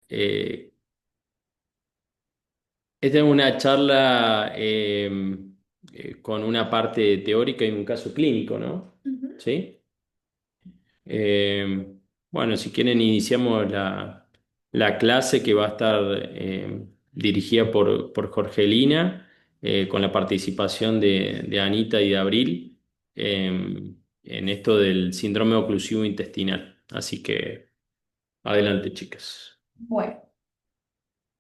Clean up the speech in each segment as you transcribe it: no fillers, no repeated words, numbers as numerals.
Eh, Esta es una charla con una parte teórica y un caso clínico, ¿no? Ujú. ¿Sí? Bueno, si quieren iniciamos la clase que va a estar dirigida por Jorgelina, con la participación de Anita y de Abril en esto del síndrome oclusivo intestinal. Así que adelante, chicas. Bueno,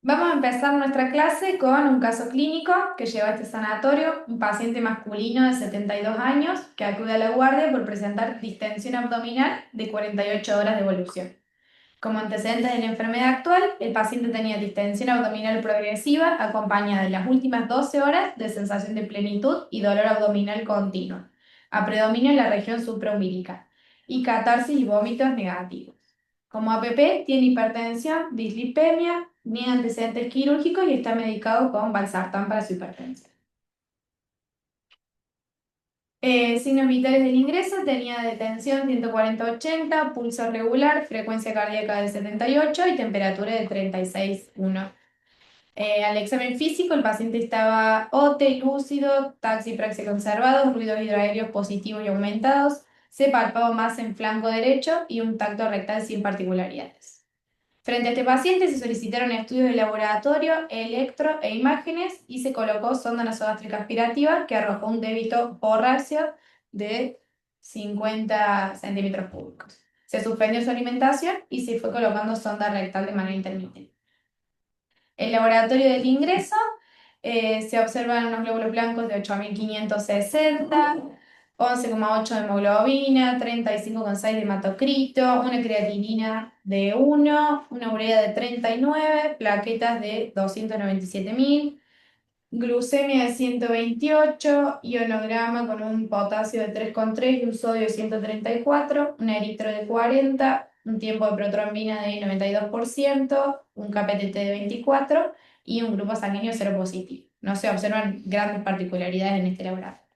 vamos a empezar nuestra clase con un caso clínico que llegó a este sanatorio, un paciente masculino de 72 años que acude a la guardia por presentar distensión abdominal de 48 horas de evolución. Como antecedentes de la enfermedad actual, el paciente tenía distensión abdominal progresiva acompañada en las últimas 12 horas de sensación de plenitud y dolor abdominal continuo, a predominio en la región supraumbilical, y catarsis y vómitos negativos. Como APP, tiene hipertensión, dislipemia, ni antecedentes quirúrgicos y está medicado con valsartán para su hipertensión. Signos vitales del ingreso: tenía de tensión 140/80, pulso regular, frecuencia cardíaca de 78 y temperatura de 36,1. Al examen físico, el paciente estaba OT, lúcido, taxipraxia conservados, ruidos hidroaéreos positivos y aumentados, se palpaba más en flanco derecho y un tacto rectal sin particularidades. Frente a este paciente se solicitaron estudios de laboratorio, electro e imágenes y se colocó sonda nasogástrica aspirativa que arrojó un débito borráceo de 50 centímetros cúbicos. Se suspendió su alimentación y se fue colocando sonda rectal de manera intermitente. El laboratorio del ingreso, se observan unos glóbulos blancos de 8.560, 11,8 de hemoglobina, 35,6 de hematocrito, una creatinina de 1, una urea de 39, plaquetas de 297.000, glucemia de 128, ionograma con un potasio de 3,3 y un sodio de 134, un eritro de 40, un tiempo de protrombina de 92%, un KPTT de 24 y un grupo sanguíneo cero positivo. No se observan grandes particularidades en este laboratorio.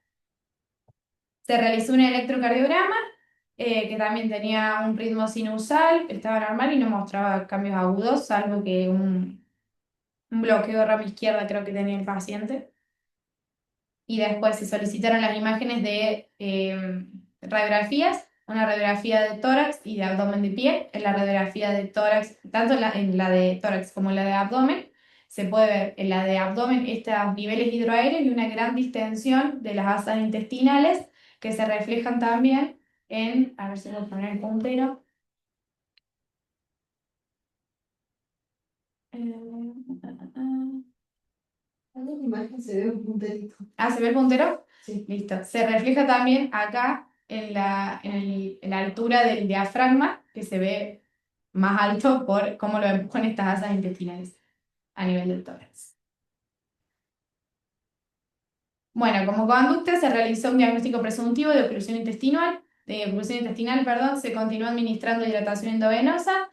Se realizó un electrocardiograma que también tenía un ritmo sinusal, estaba normal y no mostraba cambios agudos, salvo que un bloqueo de rama izquierda creo que tenía el paciente. Y después se solicitaron las imágenes de radiografías, una radiografía de tórax y de abdomen de pie. En la radiografía de tórax, tanto en la de tórax como en la de abdomen, se puede ver en la de abdomen estos niveles hidroaéreos y una gran distensión de las asas intestinales que se reflejan también en, a ver si puedo poner el puntero. En la imagen se ve un punterito. Ah, ¿se ve el puntero? Sí. Listo. Se refleja también acá en la altura del diafragma, que se ve más alto por cómo lo empujan estas asas intestinales a nivel del tórax. Bueno, como conducta se realizó un diagnóstico presuntivo de oclusión intestinal, perdón, se continuó administrando hidratación endovenosa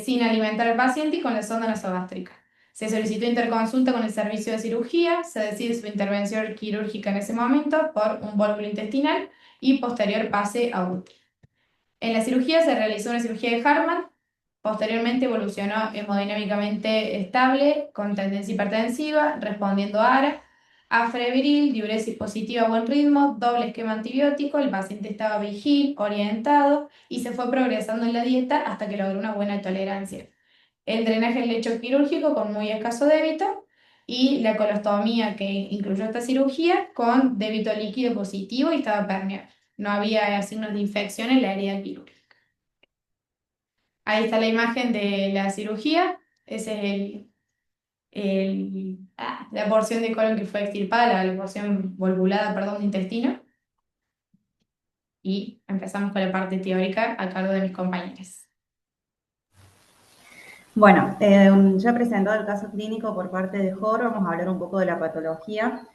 sin alimentar al paciente y con la sonda nasogástrica. Se solicitó interconsulta con el servicio de cirugía, se decide su intervención quirúrgica en ese momento por un vólvulo intestinal y posterior pase a útero. En la cirugía se realizó una cirugía de Hartmann, posteriormente evolucionó hemodinámicamente estable, con tendencia hipertensiva, respondiendo a ARA, afrebril, diuresis positiva a buen ritmo, doble esquema antibiótico, el paciente estaba vigil, orientado y se fue progresando en la dieta hasta que logró una buena tolerancia. El drenaje del lecho quirúrgico con muy escaso débito y la colostomía que incluyó esta cirugía con débito líquido positivo y estaba permeable. No había signos de infección en la herida quirúrgica. Ahí está la imagen de la cirugía. Ese es la porción de colon que fue extirpada, la porción volvulada, perdón, de intestino. Y empezamos con la parte teórica a cargo de mis compañeros. Bueno, ya presentado el caso clínico por parte de Jorge, vamos a hablar un poco de la patología.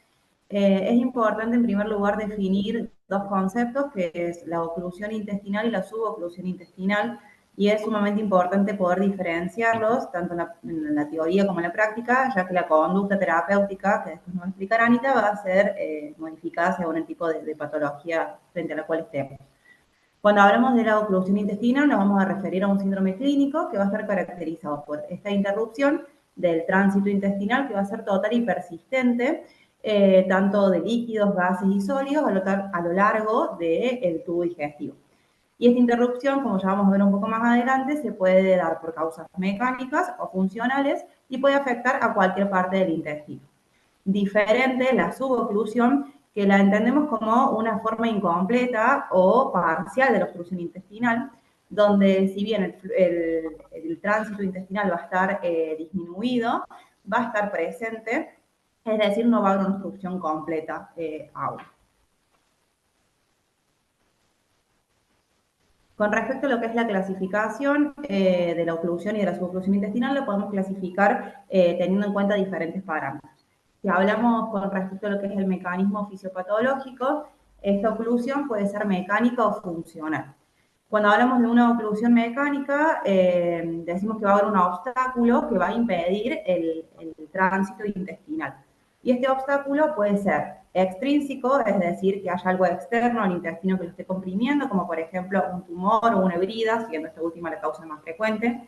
Es importante en primer lugar definir dos conceptos, que es la oclusión intestinal y la suboclusión intestinal, y es sumamente importante poder diferenciarlos, tanto en la teoría como en la práctica, ya que la conducta terapéutica, que después nos va a explicar Anita, va a ser modificada según el tipo de patología frente a la cual estemos. Cuando hablamos de la oclusión intestinal, nos vamos a referir a un síndrome clínico que va a estar caracterizado por esta interrupción del tránsito intestinal que va a ser total y persistente, tanto de líquidos, gases y sólidos a lo largo del tubo digestivo. Y esta interrupción, como ya vamos a ver un poco más adelante, se puede dar por causas mecánicas o funcionales y puede afectar a cualquier parte del intestino. Diferente la suboclusión, que la entendemos como una forma incompleta o parcial de la obstrucción intestinal, donde si bien el tránsito intestinal va a estar disminuido, va a estar presente, es decir, no va a haber una obstrucción completa aún. Con respecto a lo que es la clasificación de la oclusión y de la suboclusión intestinal, lo podemos clasificar teniendo en cuenta diferentes parámetros. Si hablamos con respecto a lo que es el mecanismo fisiopatológico, esta oclusión puede ser mecánica o funcional. Cuando hablamos de una oclusión mecánica, decimos que va a haber un obstáculo que va a impedir el tránsito intestinal. Y este obstáculo puede ser extrínseco, es decir, que haya algo externo al intestino que lo esté comprimiendo, como por ejemplo un tumor o una herida, siendo esta última la causa más frecuente.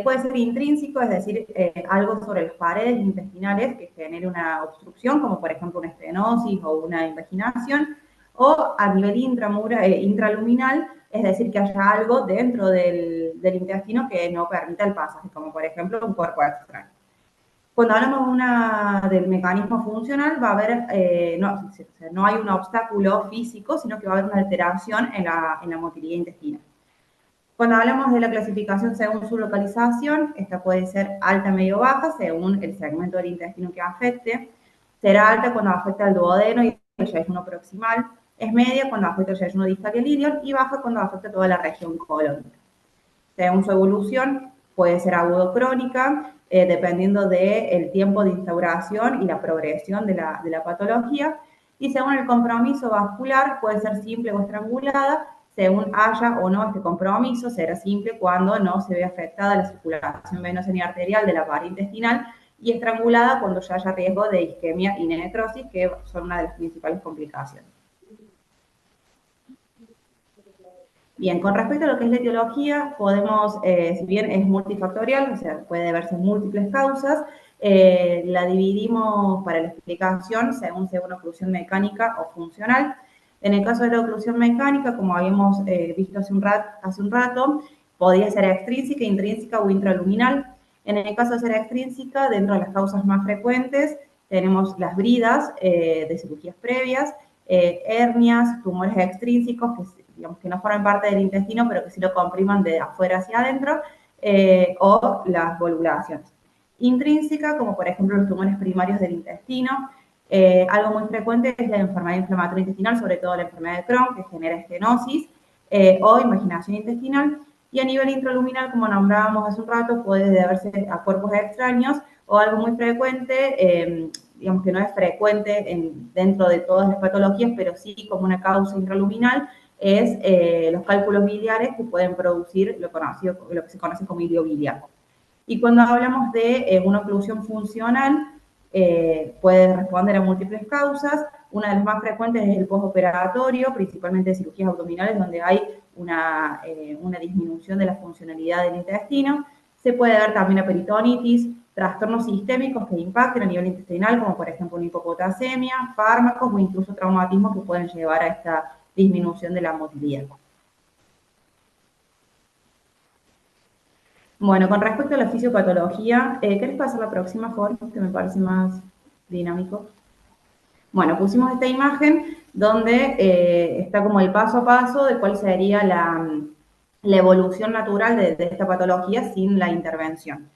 Puede ser intrínseco, es decir, algo sobre las paredes intestinales que genere una obstrucción, como por ejemplo una estenosis o una invaginación, o a nivel intraluminal, es decir, que haya algo dentro del intestino que no permita el pasaje, como por ejemplo un cuerpo extraño. Cuando hablamos del mecanismo funcional, va a haber, no hay un obstáculo físico, sino que va a haber una alteración en la motilidad intestinal. Cuando hablamos de la clasificación según su localización, esta puede ser alta, medio, baja, según el segmento del intestino que afecte. Será alta cuando afecta al duodeno y el yeyuno proximal. Es media cuando afecta el yeyuno distal y el ilion, y baja cuando afecta toda la región colónica. Según su evolución, puede ser agudo crónica, dependiendo del tiempo de instauración y la progresión de la patología. Y según el compromiso vascular, puede ser simple o estrangulada. Según haya o no este compromiso, será simple cuando no se ve afectada la circulación venosa ni arterial de la pared intestinal, y estrangulada cuando ya haya riesgo de isquemia y necrosis, que son una de las principales complicaciones. Bien, con respecto a lo que es la etiología, podemos, si bien es multifactorial, o sea, puede deberse en múltiples causas, la dividimos para la explicación según sea una oclusión mecánica o funcional. En el caso de la oclusión mecánica, como habíamos visto hace un rato, podría ser extrínseca, intrínseca o intraluminal. En el caso de ser extrínseca, dentro de las causas más frecuentes, tenemos las bridas de cirugías previas, hernias, tumores extrínsecos, digamos, que no forman parte del intestino, pero que sí lo compriman de afuera hacia adentro, o las volvulaciones. Intrínseca, como por ejemplo los tumores primarios del intestino. Algo muy frecuente es la enfermedad inflamatoria intestinal, sobre todo la enfermedad de Crohn, que genera estenosis, o invaginación intestinal. Y a nivel intraluminal, como nombrábamos hace un rato, puede deberse a cuerpos extraños, o algo muy frecuente, digamos que no es frecuente dentro de todas las patologías, pero sí como una causa intraluminal, es los cálculos biliares que pueden producir lo que se conoce como ilio biliar. Y cuando hablamos de una oclusión funcional, puede responder a múltiples causas. Una de las más frecuentes es el postoperatorio, principalmente de cirugías abdominales, donde hay una disminución de la funcionalidad del intestino. Se puede dar también a peritonitis, trastornos sistémicos que impacten a nivel intestinal, como por ejemplo una hipopotasemia, fármacos o incluso traumatismos que pueden llevar a esta disminución de la motilidad. Bueno, con respecto a la fisiopatología, ¿querés pasar la próxima, Jorge? Que me parece más dinámico. Bueno, pusimos esta imagen donde está como el paso a paso de cuál sería la evolución natural de esta patología sin la intervención.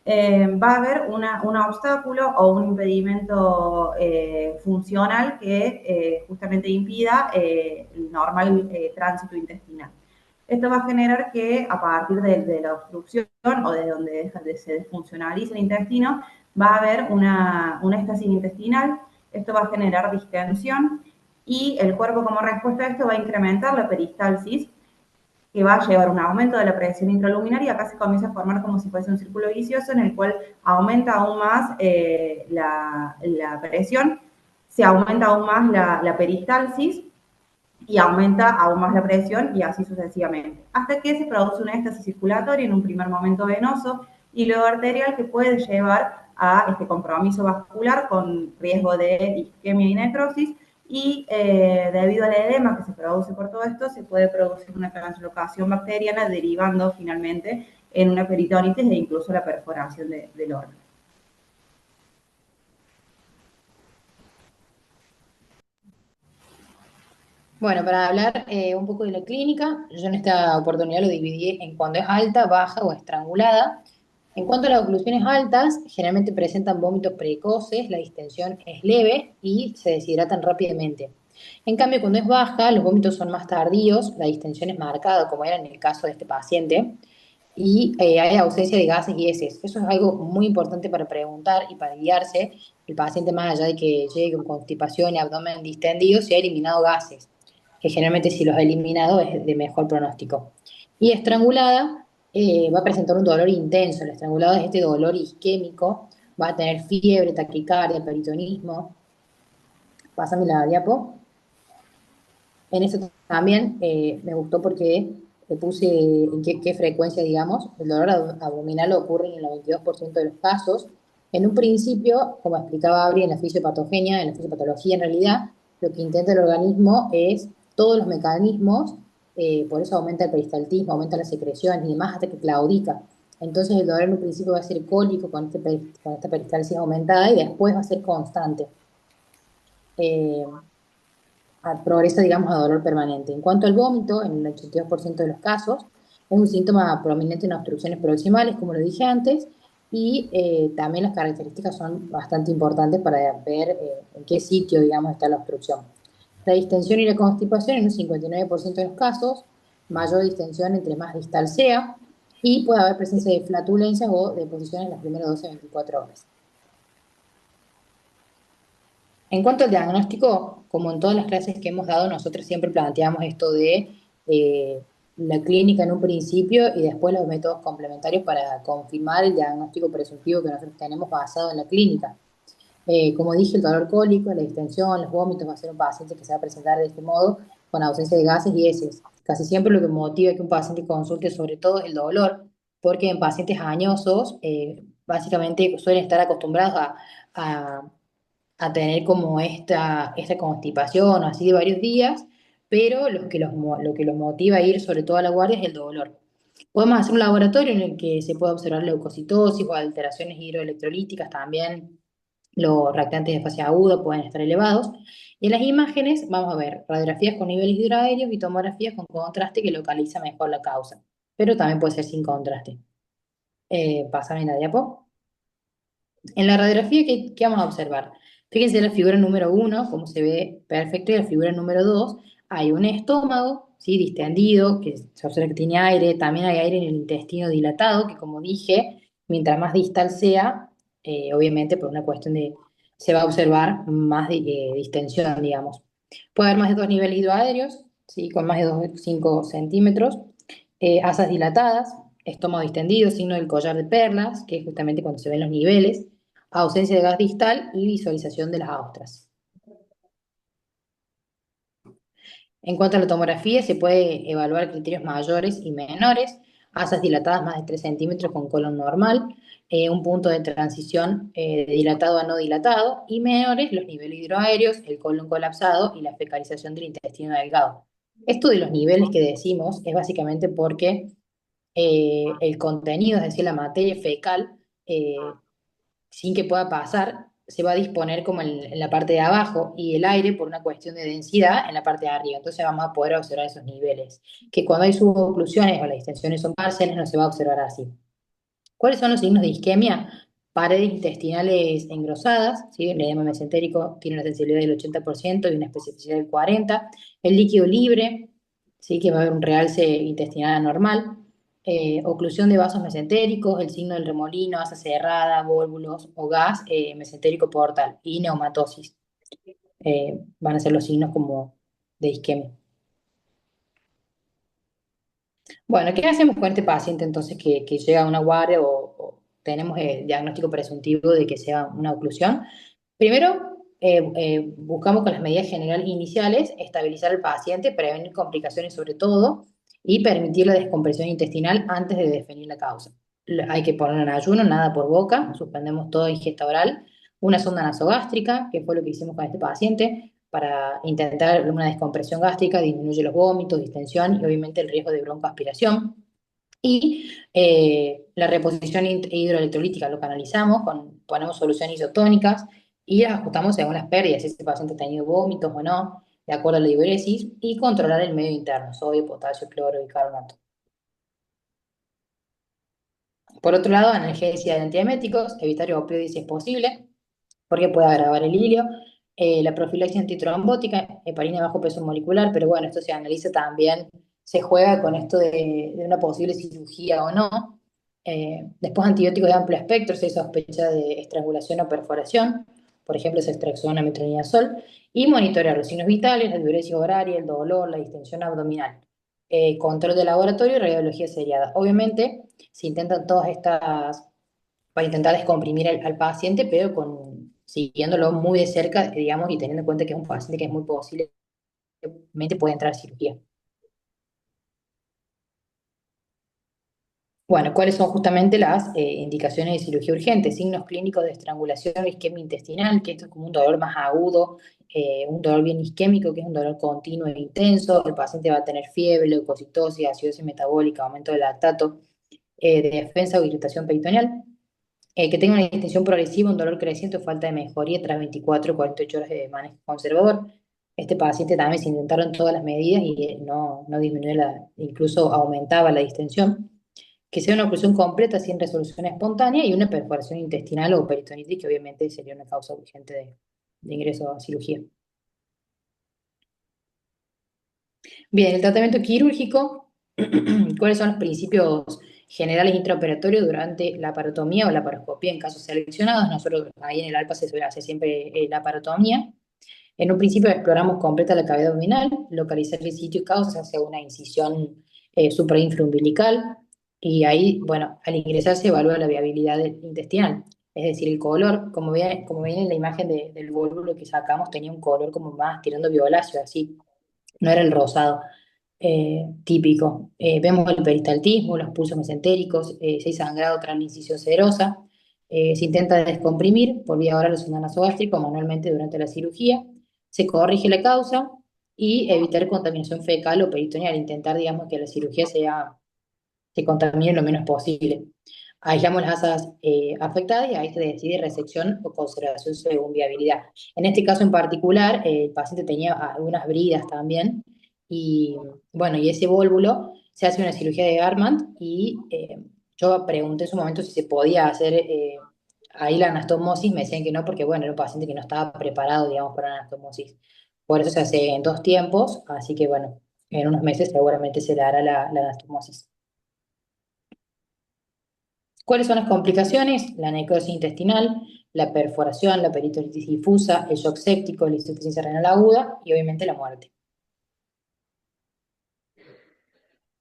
Va a haber un obstáculo o un impedimento funcional que justamente impida el normal tránsito intestinal. Esto va a generar que a partir de la obstrucción o de donde se desfuncionaliza el intestino, va a haber una estasis intestinal. Esto va a generar distensión y el cuerpo, como respuesta a esto, va a incrementar la peristalsis, que va a llevar un aumento de la presión intraluminal, y acá se comienza a formar como si fuese un círculo vicioso en el cual aumenta aún más la presión, se aumenta aún más la peristalsis, y aumenta aún más la presión y así sucesivamente, hasta que se produce una éstasis circulatoria en un primer momento venoso y luego arterial que puede llevar a este compromiso vascular con riesgo de isquemia y necrosis y debido al edema que se produce por todo esto se puede producir una translocación bacteriana derivando finalmente en una peritonitis e incluso la perforación del órgano. Bueno, para hablar un poco de la clínica, yo en esta oportunidad lo dividí en cuando es alta, baja o estrangulada. En cuanto a las oclusiones altas, generalmente presentan vómitos precoces, la distensión es leve y se deshidratan rápidamente. En cambio, cuando es baja, los vómitos son más tardíos, la distensión es marcada, como era en el caso de este paciente, y hay ausencia de gases y heces. Eso es algo muy importante para preguntar y para guiarse. El paciente, más allá de que llegue con constipación y abdomen distendido, si ha eliminado gases, que generalmente si los ha eliminado es de mejor pronóstico. Y estrangulada va a presentar un dolor intenso. El estrangulado es este dolor isquémico, va a tener fiebre, taquicardia, peritonismo. Pásame la diapo. En eso también me gustó porque le puse en qué frecuencia, digamos. El dolor abdominal ocurre en el 92% de los casos. En un principio, como explicaba Abri en la fisiopatogenia, en la fisiopatología en realidad, lo que intenta el organismo es todos los mecanismos, por eso aumenta el peristaltismo, aumenta la secreción y demás hasta que claudica. Entonces el dolor en un principio va a ser cólico con esta peristalsis aumentada y después va a ser constante. Eh, progresa, digamos, a dolor permanente. En cuanto al vómito, en el 82% de los casos, es un síntoma prominente en obstrucciones proximales, como lo dije antes, y también las características son bastante importantes para ver en qué sitio, digamos, está la obstrucción. La distensión y la constipación en un 59% de los casos, mayor distensión entre más distal sea, y puede haber presencia de flatulencias o deposiciones en las primeras 12 a 24 horas. En cuanto al diagnóstico, como en todas las clases que hemos dado, nosotros siempre planteamos esto de eh, la clínica en un principio y después los métodos complementarios para confirmar el diagnóstico presuntivo que nosotros tenemos basado en la clínica. Como dije, el dolor cólico, la distensión, los vómitos va a ser un paciente que se va a presentar de este modo con ausencia de gases y heces. Casi siempre lo que motiva que un paciente consulte sobre todo es el dolor, porque en pacientes añosos básicamente suelen estar acostumbrados a a tener como esta constipación o así de varios días, pero lo que los motiva a ir sobre todo a la guardia es el dolor. Podemos hacer un laboratorio en el que se pueda observar leucocitosis o alteraciones hidroelectrolíticas también. Los reactantes de fase aguda pueden estar elevados. Y en las imágenes vamos a ver radiografías con niveles hidroaéreos y tomografías con contraste que localiza mejor la causa, pero también puede ser sin contraste. Pásame la diapo. En la radiografía, ¿qué vamos a observar? Fíjense en la figura número 1, como se ve perfecto, y la figura número 2, hay un estómago, ¿sí? Distendido, que se observa que tiene aire, también hay aire en el intestino dilatado, que como dije, mientras más distal sea, obviamente por una cuestión de, se va a observar más distensión, digamos. Puede haber más de 2 niveles hidroaéreos, ¿sí? Con más de 5 centímetros, asas dilatadas, estómago distendido, signo del collar de perlas, que es justamente cuando se ven los niveles, ausencia de gas distal y visualización de las austras. En cuanto a la tomografía, se puede evaluar criterios mayores y menores, asas dilatadas más de 3 centímetros con colon normal, un punto de transición de dilatado a no dilatado, y menores los niveles hidroaéreos, el colon colapsado y la fecalización del intestino delgado. Esto de los niveles que decimos es básicamente porque el contenido, es decir, la materia fecal, sin que pueda pasar, se va a disponer como en la parte de abajo y el aire, por una cuestión de densidad, en la parte de arriba. Entonces vamos a poder observar esos niveles, que cuando hay suboclusiones o las distensiones son parciales no se va a observar así. ¿Cuáles son los signos de isquemia? Paredes intestinales engrosadas, ¿sí? El edema mesentérico tiene una sensibilidad del 80% y una especificidad del 40%. El líquido libre, ¿sí? Que va a haber un realce intestinal anormal. Oclusión de vasos mesentéricos, el signo del remolino, asa cerrada, válvulos o gas mesentérico portal y neumatosis. Van a ser los signos como de isquemia. Bueno, ¿qué hacemos con este paciente entonces que llega a una guardia o tenemos el diagnóstico presuntivo de que sea una oclusión? Primero, Buscamos con las medidas generales iniciales estabilizar al paciente, prevenir complicaciones sobre todo y permitir la descompresión intestinal antes de definir la causa. Hay que poner en ayuno, nada por boca, suspendemos toda ingesta oral, una sonda nasogástrica, que fue lo que hicimos con este paciente, para intentar una descompresión gástrica, disminuye los vómitos, distensión y obviamente el riesgo de broncoaspiración. Y la reposición hidroelectrolítica lo canalizamos, ponemos soluciones isotónicas y las ajustamos según las pérdidas, si ese paciente ha tenido vómitos o no, de acuerdo a la diuresis, y controlar el medio interno, sodio, potasio, cloro, bicarbonato. Por otro lado, analgesia de antieméticos, evitar opioides si es posible, porque puede agravar el ilio. La profilaxis antitrombótica, heparina de bajo peso molecular, pero bueno, esto se analiza también, se juega con esto de una posible cirugía o no. Después antibióticos de amplio espectro, si hay sospecha de estrangulación o perforación, por ejemplo, ceftriaxona, metronidazol, y monitorear los signos vitales, la diuresis horaria, el dolor, la distensión abdominal. Control de laboratorio y radiología seriada. Obviamente, se intentan todas estas para intentar descomprimir al paciente, pero siguiéndolo muy de cerca, digamos, y teniendo en cuenta que es un paciente que es muy posiblemente puede entrar a cirugía. Bueno, ¿cuáles son justamente las indicaciones de cirugía urgente? Signos clínicos de estrangulación o isquemia intestinal, que esto es como un dolor más agudo, un dolor bien isquémico, que es un dolor continuo e intenso. El paciente va a tener fiebre, leucocitosis, acidosis metabólica, aumento del lactato, defensa o irritación peritoneal. Que tenga una distinción progresiva, un dolor creciente o falta de mejoría tras 24 o 48 horas de manejo conservador. Este paciente también se intentaron todas las medidas y no disminuyó, incluso aumentaba la distensión. Que sea una oclusión completa sin resolución espontánea y una perforación intestinal o peritonitis, que obviamente sería una causa urgente de ingreso a cirugía. Bien, el tratamiento quirúrgico, ¿cuáles son los principios generales intraoperatorios durante la parotomía o la paroscopía en casos seleccionados? Nosotros ahí en el ALPA se suele hacer siempre la parotomía. En un principio exploramos completa la cavidad abdominal, localizar el sitio y causa, se hace una incisión suprainfraumbilical y ahí, bueno, al ingresar se evalúa la viabilidad intestinal, es decir, el color, como viene en la imagen del volúmeno que sacamos, tenía un color como más tirando violáceo, así, no era el rosado típico. Vemos el peristaltismo, los pulsos mesentéricos, si hay sangrado tras la incisión serosa. Se intenta descomprimir por vía oral o sonda nasogástrica manualmente durante la cirugía. Se corrige la causa y evitar contaminación fecal o peritoneal. Intentar, digamos, que la cirugía se contamine lo menos posible. Aislamos las asas afectadas y ahí se decide resección o conservación según viabilidad. En este caso en particular, el paciente tenía algunas bridas también y bueno, y ese vólvulo se hace una cirugía de Garment y yo pregunté en su momento si se podía hacer ahí la anastomosis, me decían que no porque bueno, era un paciente que no estaba preparado, digamos, para la anastomosis. Por eso se hace en 2 tiempos, así que bueno, en unos meses seguramente se le hará la anastomosis. ¿Cuáles son las complicaciones? La necrosis intestinal, la perforación, la peritonitis difusa, el shock séptico, la insuficiencia renal aguda y obviamente la muerte.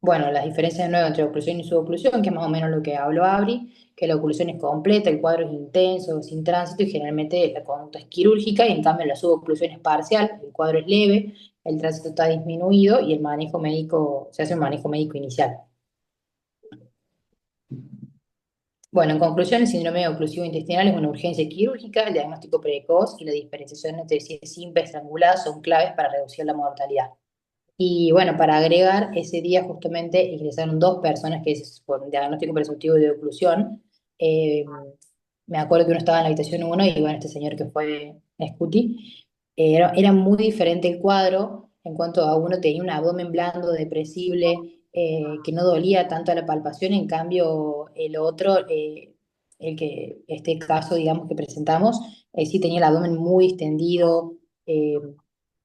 Bueno, las diferencias de nuevo entre oclusión y suboclusión, que es más o menos lo que habló Abri, que la oclusión es completa, el cuadro es intenso, sin tránsito y generalmente la conducta es quirúrgica y en cambio la suboclusión es parcial, el cuadro es leve, el tránsito está disminuido y el manejo médico, se hace un manejo médico inicial. Bueno, en conclusión, el síndrome oclusivo intestinal es una urgencia quirúrgica, el diagnóstico precoz y la diferenciación entre si es simple y estrangulada son claves para reducir la mortalidad. Y bueno, para agregar, ese día justamente ingresaron 2 personas que es por un diagnóstico presuntivo de oclusión. Eh, Me acuerdo que uno estaba en la habitación 1 y bueno, este señor que fue Scuti, era muy diferente el cuadro en cuanto a uno tenía un abdomen blando, depresible, que no dolía tanto a la palpación, en cambio el otro, este caso digamos que presentamos, sí tenía el abdomen muy extendido,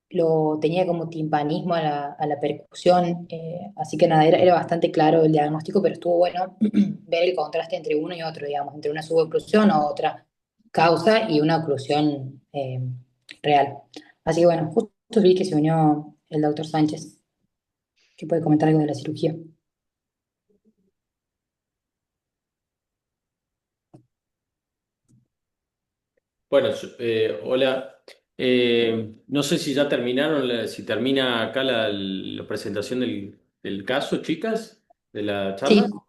lo tenía como timpanismo a la percusión, así que nada, era bastante claro el diagnóstico, pero estuvo bueno ver el contraste entre uno y otro, digamos, entre una suboclusión o otra causa y una oclusión real. Así que bueno, justo vi que se unió el doctor Sánchez, que puede comentar algo de la cirugía. Bueno, hola. No sé si ya terminaron, si termina acá la presentación del caso, chicas, de la Sí, charla. Ah,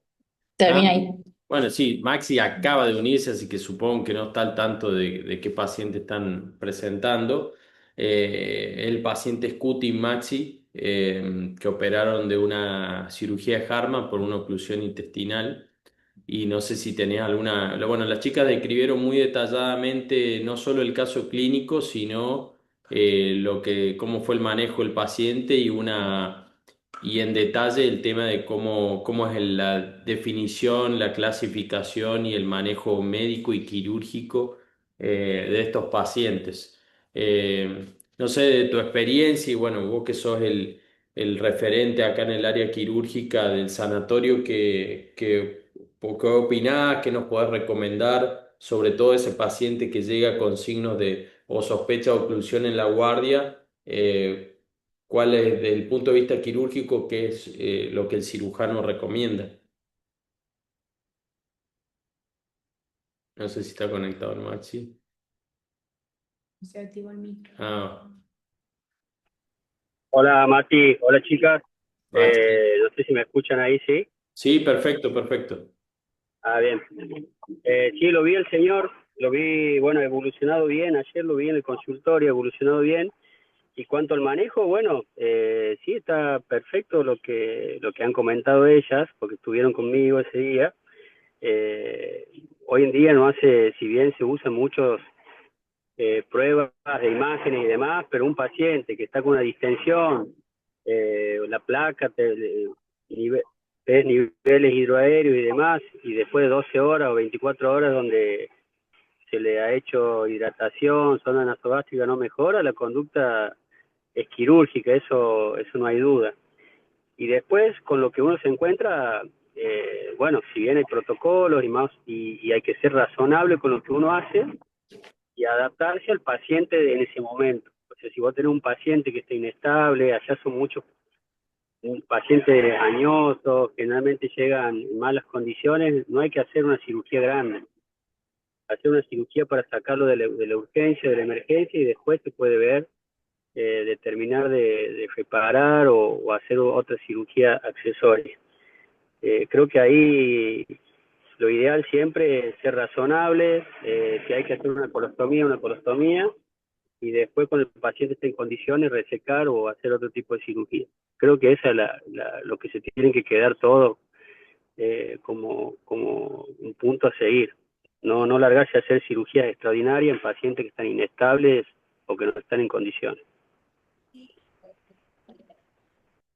termina ahí. bueno, sí, Maxi acaba de unirse, así que supongo que no está al tanto de qué paciente están presentando. El paciente es Cuti y Maxi, que operaron de una cirugía de Harman por una oclusión intestinal. Y no sé si tenés alguna. Bueno, las chicas describieron muy detalladamente no solo el caso clínico, sino cómo fue el manejo del paciente y en detalle el tema de cómo es la definición, la clasificación y el manejo médico y quirúrgico de estos pacientes. No sé, de tu experiencia, y bueno, vos que sos el referente acá en el área quirúrgica del sanatorio, ¿qué opinás? ¿Qué nos podés recomendar sobre todo ese paciente que llega con signos de o sospecha de oclusión en la guardia? ¿Cuál es, desde el punto de vista quirúrgico, qué es lo que el cirujano recomienda? No sé si está conectado el Maxi. Se activó el micro. Ah, Hola Mati, hola chicas. Maxi. No sé si me escuchan ahí, ¿sí? Sí, perfecto, perfecto. Ah, bien. Sí, lo vi el señor, lo vi, bueno, evolucionado bien. Ayer lo vi en el consultorio, evolucionado bien. Y cuanto al manejo, bueno, sí, está perfecto lo que han comentado ellas, porque estuvieron conmigo ese día. Eh, Hoy en día no hace, si bien se usan muchos pruebas de imágenes y demás, pero un paciente que está con una distensión, la placa, nive- ves niveles hidroaéreos y demás, y después de 12 horas o 24 horas donde se le ha hecho hidratación, zona nasogástrica no mejora, la conducta es quirúrgica, eso no hay duda. Y después, con lo que uno se encuentra, bueno, si bien hay protocolos y más, y hay que ser razonable con lo que uno hace, y adaptarse al paciente en ese momento. O sea, si vos tenés un paciente que está inestable, allá son muchos pacientes añosos, generalmente llegan en malas condiciones, no hay que hacer una cirugía grande. Hacer una cirugía para sacarlo de la urgencia, de la emergencia, y después se puede ver, determinar de reparar o hacer otra cirugía accesoria. Creo que ahí lo ideal siempre es ser razonable, si hay que hacer una colostomía, y después cuando el paciente esté en condiciones resecar o hacer otro tipo de cirugía. Creo que esa es lo que se tienen que quedar todos, como un punto a seguir. No largarse a hacer cirugías extraordinarias en pacientes que están inestables o que no están en condiciones.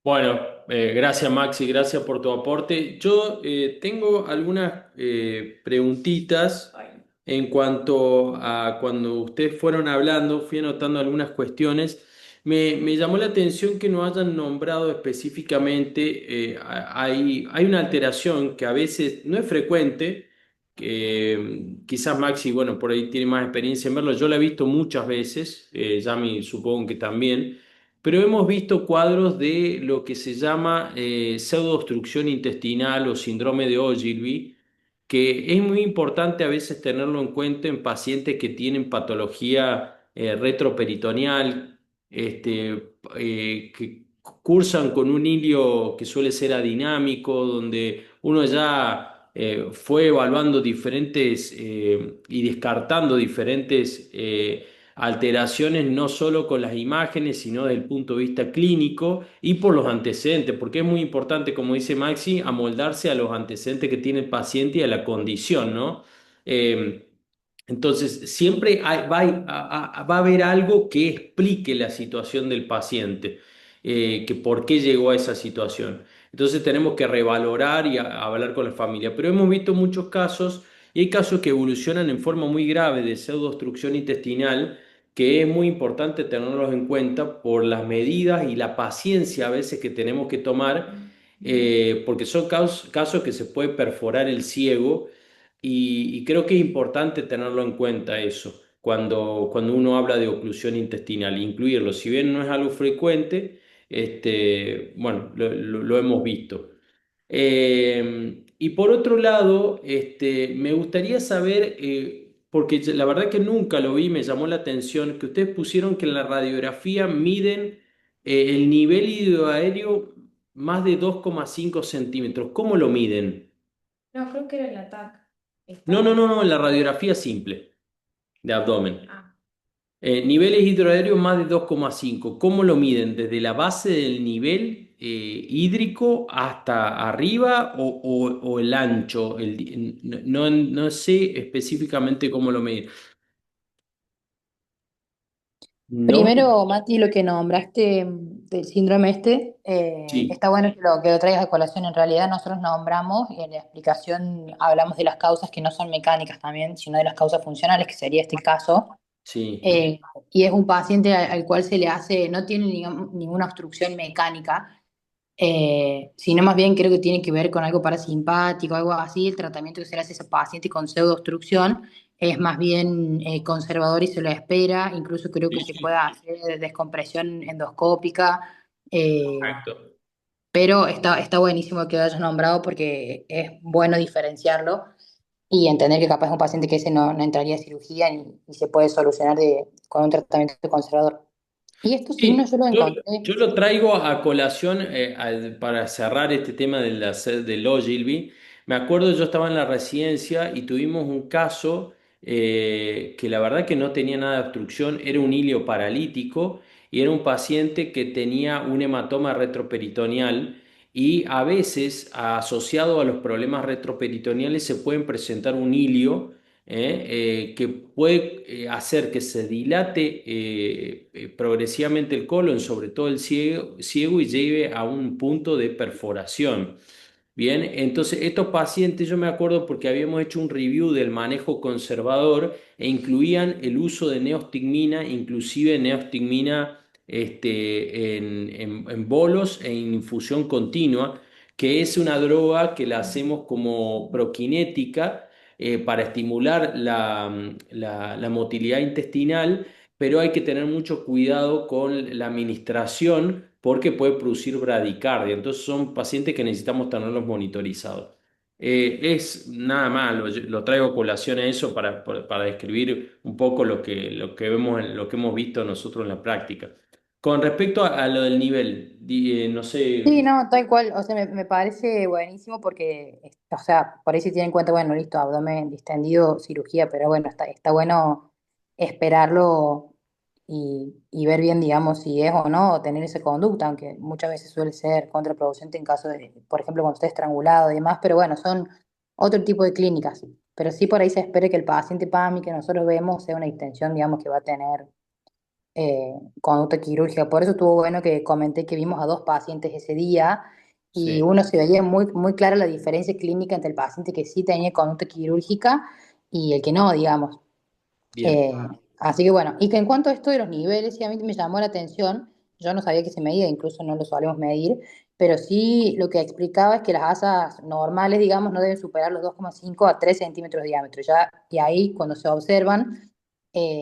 Bueno, gracias Maxi, gracias por tu aporte. Yo tengo algunas preguntitas en cuanto a cuando ustedes fueron hablando, fui anotando algunas cuestiones. Me llamó la atención que no hayan nombrado específicamente, hay una alteración que a veces no es frecuente, que quizás Maxi, bueno, por ahí tiene más experiencia en verlo, yo la he visto muchas veces, Yami supongo que también, pero hemos visto cuadros de lo que se llama pseudoobstrucción intestinal o síndrome de Ogilvy, que es muy importante a veces tenerlo en cuenta en pacientes que tienen patología retroperitoneal, que cursan con un hilio que suele ser adinámico, donde uno ya fue evaluando diferentes y descartando diferentes alteraciones, no solo con las imágenes, sino desde el punto de vista clínico y por los antecedentes, porque es muy importante, como dice Maxi, amoldarse a los antecedentes que tiene el paciente y a la condición, ¿no? Eh, entonces, siempre va a haber algo que explique la situación del paciente, que por qué llegó a esa situación. Entonces tenemos que revalorar y hablar con la familia. Pero hemos visto muchos casos, y hay casos que evolucionan en forma muy grave de pseudoobstrucción intestinal, que es muy importante tenerlos en cuenta por las medidas y la paciencia a veces que tenemos que tomar, porque son casos que se puede perforar el ciego y creo que es importante tenerlo en cuenta eso cuando uno habla de oclusión intestinal, incluirlo. Si bien no es algo frecuente, bueno, lo hemos visto. Y por otro lado, me gustaría saber porque la verdad que nunca lo vi, me llamó la atención que ustedes pusieron que en la radiografía miden el nivel hidroaéreo más de 2,5 centímetros. ¿Cómo lo miden? No, creo que era el ataque. No, no, Está. no, no, en la radiografía simple de abdomen. Ah, Niveles hidroaéreos más de 2,5. ¿Cómo lo miden? ¿Desde la base del nivel hídrico hasta arriba o el ancho? No, no sé específicamente cómo lo miden. No, Primero, Mati, lo que nombraste del síndrome este, sí, está bueno que lo traigas a colación. En realidad nosotros nombramos, y en la explicación hablamos de las causas que no son mecánicas también, sino de las causas funcionales, que sería este el caso. sí. Eh, y es un paciente al cual se le hace, no tiene ninguna obstrucción mecánica, sino más bien creo que tiene que ver con algo parasimpático, algo así. El tratamiento que se le hace a ese paciente con pseudoobstrucción es más bien conservador y se lo espera. Incluso creo que se puede hacer descompresión endoscópica, eh, Exacto. pero está buenísimo que lo hayas nombrado porque es bueno diferenciarlo y entender que capaz es un paciente que ese no entraría a cirugía y se puede solucionar con un tratamiento conservador. Y estos Sí, signos yo los encontré. yo lo traigo a colación para cerrar este tema de del Ogilvy. Me acuerdo, yo estaba en la residencia y tuvimos un caso que la verdad que no tenía nada de obstrucción, era un ilio paralítico y era un paciente que tenía un hematoma retroperitoneal y a veces asociado a los problemas retroperitoneales se pueden presentar un ilio que puede hacer que se dilate progresivamente el colon, sobre todo el ciego, y lleve a un punto de perforación. Bien, entonces estos pacientes yo me acuerdo porque habíamos hecho un review del manejo conservador e incluían el uso de neostigmina, inclusive neostigmina en bolos e en infusión continua, que es una droga que la hacemos como proquinética para estimular la motilidad intestinal, pero hay que tener mucho cuidado con la administración porque puede producir bradicardia. Entonces son pacientes que necesitamos tenerlos monitorizados. Es nada más, lo traigo a colación a eso para describir un poco lo que vemos, lo que hemos visto nosotros en la práctica. Con respecto a lo del nivel, no Sí, sé, no, tal cual, o sea, me parece buenísimo porque, o sea, por ahí se tiene en cuenta, bueno, listo, abdomen distendido, cirugía, pero bueno, está bueno esperarlo y ver bien, digamos, si es o no, o tener esa conducta, aunque muchas veces suele ser contraproducente en caso de, por ejemplo, cuando esté estrangulado y demás, pero bueno, son otro tipo de clínicas, pero sí por ahí se espere que el paciente PAMI que nosotros vemos sea una distensión, digamos, que va a tener conducta quirúrgica. Por eso estuvo bueno que comenté que vimos a dos pacientes ese día y sí, uno se veía muy clara la diferencia clínica entre el paciente que sí tenía conducta quirúrgica y el que no, digamos. bien. Eh, Así que bueno, y que en cuanto a esto de los niveles, sí a mí me llamó la atención, yo no sabía que se medía, incluso no lo solemos medir, pero sí lo que explicaba es que las asas normales, digamos, no deben superar los 2,5 a 3 centímetros de diámetro, ya, y ahí cuando se observan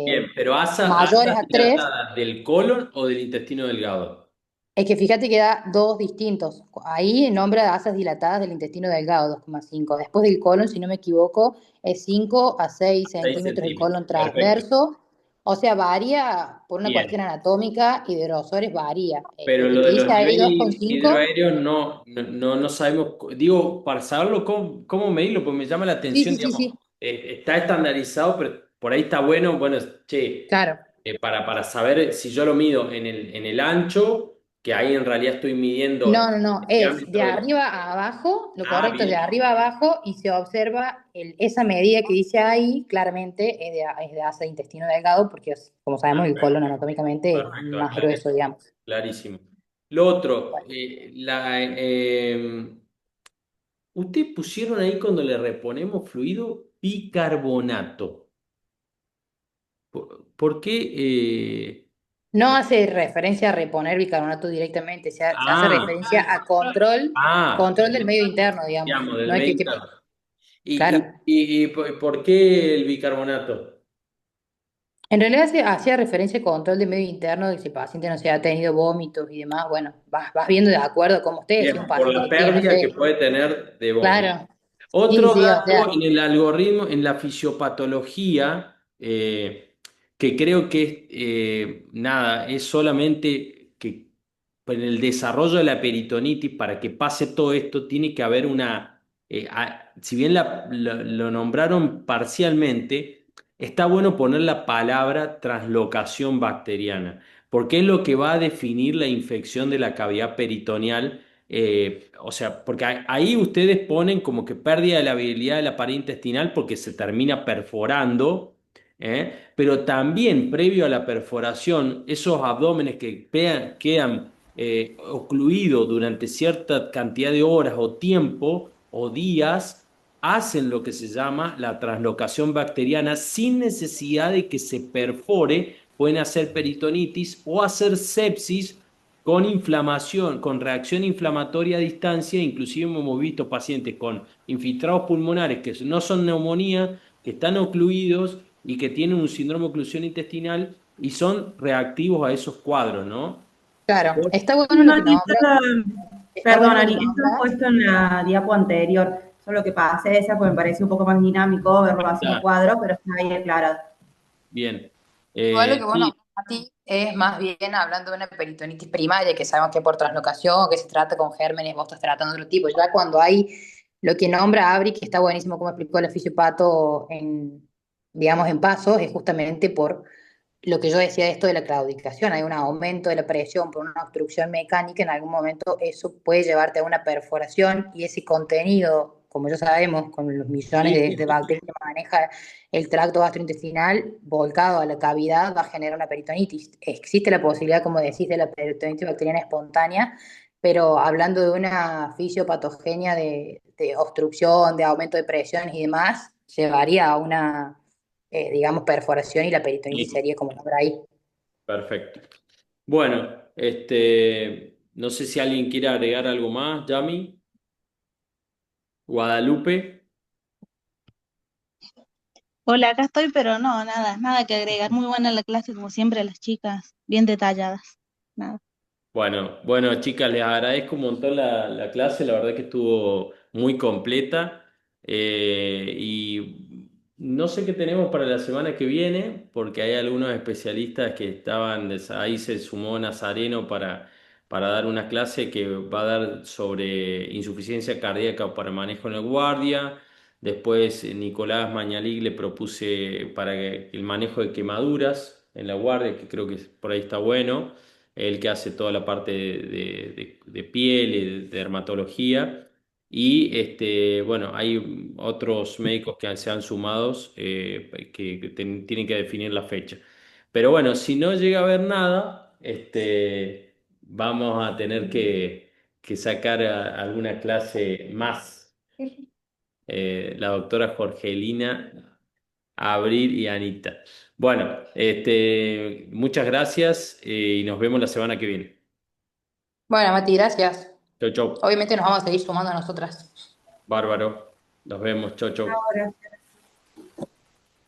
Bien, eh, pero mayores asas a 3. dilatadas del colon o del intestino delgado. Es que fíjate que da dos distintos. Ahí nombra asas dilatadas del intestino delgado, 2,5. Después del colon, si no me equivoco, es 5 a 6 6 centímetros el centímetros. colon Perfecto. transverso. O sea, varía por una Bien. cuestión anatómica y de grosores varía. Pero El lo que de los dice ahí niveles 2,5, hidroaéreos no sabemos, digo, para saberlo, cómo medirlo, porque me llama la sí, atención, sí, sí, digamos, sí, está estandarizado, pero por ahí está bueno, che, claro. para saber si yo lo mido en el ancho, que ahí en realidad estoy midiendo No, el es de diámetro del... arriba a abajo, lo Ah, correcto es de bien, arriba a abajo y se observa esa medida que dice ahí, claramente es de asa de intestino delgado porque, como sabemos, el colon perfecto, anatómicamente es perfecto, más grueso, digamos. clarísimo. Lo otro, Bueno. ustedes pusieron ahí cuando le reponemos fluido bicarbonato. ¿Por qué? No hace referencia a reponer bicarbonato directamente, se hace Ah, referencia a control del medio interno, digamos. digamos, del No es medio que, interno. claro. ¿Y por qué el bicarbonato? En realidad hacía referencia al control del medio interno, de si el paciente no se ha tenido vómitos y demás. Bueno, vas viendo de acuerdo a cómo esté. Si es un Bien, por paciente la que tiene, no pérdida que sé, puede tener de vómito. claro. Sí, Otro sí, o dato sea, en el algoritmo, en la fisiopatología, que creo que nada, es solamente que en el desarrollo de la peritonitis, para que pase todo esto, tiene que haber una, si bien lo nombraron parcialmente, está bueno poner la palabra translocación bacteriana, porque es lo que va a definir la infección de la cavidad peritoneal. O sea, porque ahí ustedes ponen como que pérdida de la habilidad de la pared intestinal porque se termina perforando, pero también previo a la perforación, esos abdómenes que quedan ocluidos durante cierta cantidad de horas o tiempo o días, hacen lo que se llama la translocación bacteriana sin necesidad de que se perfore, pueden hacer peritonitis o hacer sepsis con inflamación, con reacción inflamatoria a distancia. Inclusive hemos visto pacientes con infiltrados pulmonares que no son neumonía, que están ocluidos y que tienen un síndrome de oclusión intestinal y son reactivos a esos cuadros, ¿no? claro, está bueno lo No, que Ani, nombras, está perdón, bueno lo que Ani, esto lo he nombras. puesto en la diapo anterior, solo que pasé esa porque me parece un poco más dinámico verlo así en Ya, cuadro, pero está ahí aclarado. bien. Igual lo que bueno, Sí, a ti es más bien hablando de una peritonitis primaria, que sabemos que por translocación, que se trata con gérmenes, vos estás tratando de otro tipo. Ya cuando hay lo que nombra Abri, que está buenísimo como explicó el fisiopato en, digamos, en pasos, es justamente por lo que yo decía de esto de la claudicación. Hay un aumento de la presión por una obstrucción mecánica, en algún momento eso puede llevarte a una perforación y ese contenido, como ya sabemos, con los millones sí, de bacterias que maneja el tracto gastrointestinal volcado a la cavidad va a generar una peritonitis. Existe la posibilidad, como decís, de la peritonitis bacteriana espontánea, pero hablando de una fisiopatogenia de obstrucción, de aumento de presiones y demás, llevaría a una, digamos, perforación y la peritonitis sí, sería como por ahí. perfecto. Bueno, no sé si alguien quiere agregar algo más, Yami, Guadalupe. Hola, acá estoy, pero no, nada, nada que agregar. Muy buena la clase, como siempre, las chicas, bien detalladas. Nada. Bueno, chicas, les agradezco un montón la clase, la verdad que estuvo muy completa. Y no sé qué tenemos para la semana que viene, porque hay algunos especialistas que estaban, ahí se sumó Nazareno para dar una clase que va a dar sobre insuficiencia cardíaca para manejo en el guardia. Después Nicolás Mañalig le propuse para el manejo de quemaduras en la guardia, que creo que por ahí está bueno, el que hace toda la parte de piel y de dermatología. Y bueno, hay otros médicos que se han sumado que tienen que definir la fecha. Pero bueno, si no llega a haber nada, vamos a tener que sacar alguna clase más. La doctora Jorgelina, Abril y Anita. Bueno, muchas gracias y nos vemos la semana que viene. Bueno, Mati, gracias. Chau, chau. Obviamente nos vamos a seguir sumando a nosotras. Bárbaro. Nos vemos. Chau, chau. Ahora.